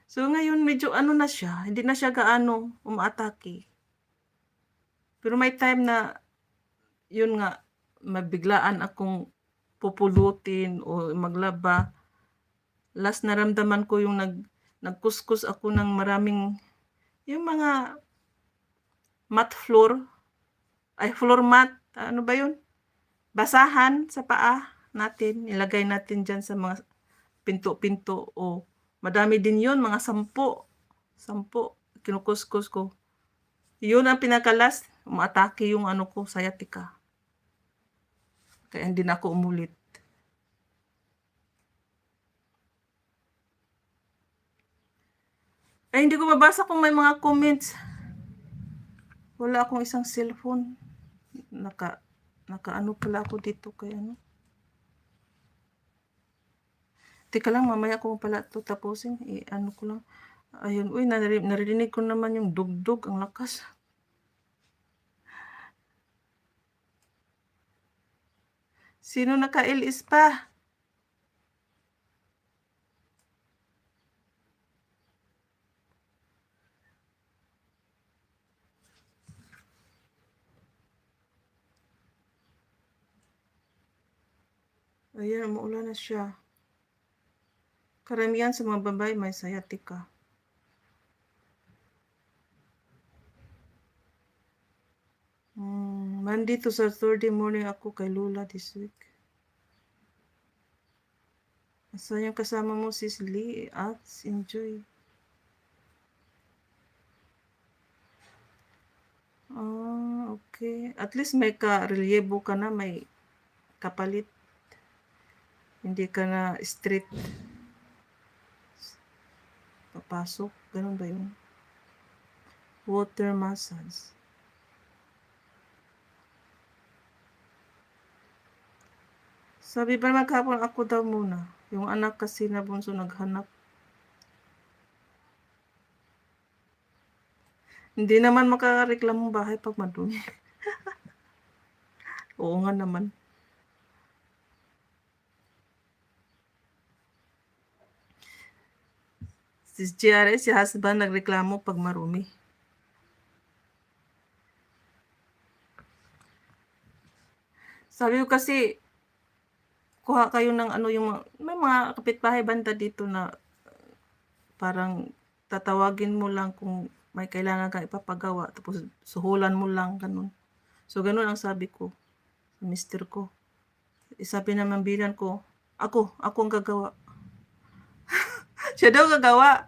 So, ngayon medyo ano na siya, hindi na siya gaano umaatake. Pero may time na, yun nga, mabiglaan akong pupulutin o maglaba. Last naramdaman ko yung nagkuskus ako ng maraming, yung mga mat floor, ay floor mat, ano ba yun? Basahan sa paa natin, ilagay natin dyan sa mga pinto-pinto o madami din yun, mga 10 kinukuskus ko. Yun ang pinaka-last, umatake yung ano ko, sciatica. Kaya hindi na ako umulit. Ay, hindi ko mabasa kung may mga comments. Wala akong isang cellphone. Naka ano pala ako dito kaya ano. Teka lang, mamaya ko pala ito tapusin. Ano ko lang. Ayun, uy, narinig ko naman yung dugdug. Ang lakas. Sino naka-LS pa? Ayan, maulan na siya. Karamihan sa mga babae may sciatica. Monday to Saturday morning ako kay Lula this week. Asa yung kasama mo, sis Lee? Enjoy. Okay. At least may ka-relyebo ka na, may kapalit. Hindi ka na straight papasok. Ganun ba yun? Water massage. Sabi ba naman kahapon, ako daw muna. Yung anak kasi na bunso naghanap. Hindi naman makakareklamong bahay pag madumi. Oo nga naman. Si GRS, si husband, nagreklamo pag marumi. Sabi ko kasi, kuha kayo ng ano yung, may mga kapitbahay banda dito na parang tatawagin mo lang kung may kailangan kang ipapagawa, tapos suhulan mo lang, ganun. So, ganun ang sabi ko sa mister ko. Sabi naman bilan ko, ako ang gagawa. Siya daw gagawa.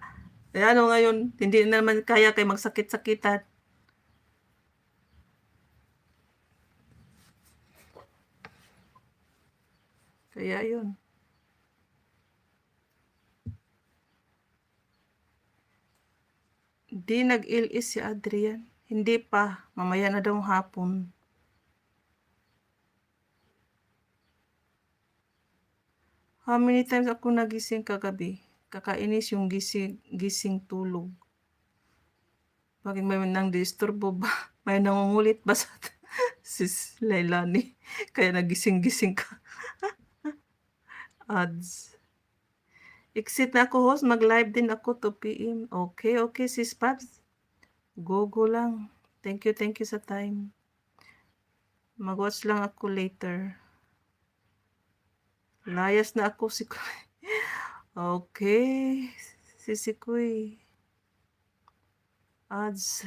Eh ano ngayon, hindi naman kaya kay magsakit-sakitan. Kaya yun. Di nag-ilis si Adrian. Hindi pa. Mamaya na daw hapon. How many times ako nagising kagabi? Kakainis yung gising tulog. Bakit may nang disturbo ba? May nangungulit ba sa sis Lailani? Kaya nagising-gising ka. Ads. Exit na ako, host. Mag-live din ako 2 p.m. Okay, sis Paps. Go lang. Thank you sa time. Mag-watch lang ako later. Layas na ako si Kuy. Okay. Si Kuy. Ads.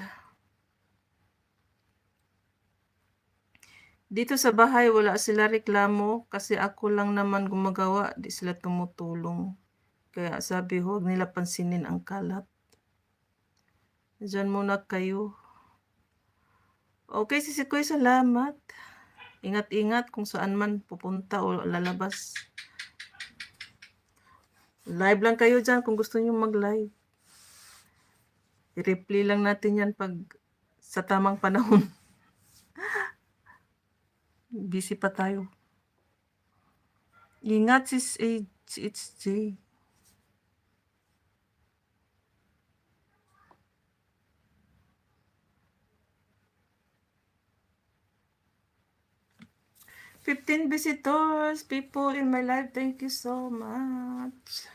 Dito sa bahay, wala sila reklamo kasi ako lang naman gumagawa. Di sila tumutulong. Kaya sabi, huwag nila pansinin ang kalat. Diyan muna kayo. Okay, si Kuy, salamat. Ingat-ingat kung saan man pupunta o lalabas. Live lang kayo dyan kung gusto nyo mag-live. I-replay lang natin yan pag sa tamang panahon. Busy pa tayo. Ingat sis HJ. $15 visitors, people in my life. Thank you so much.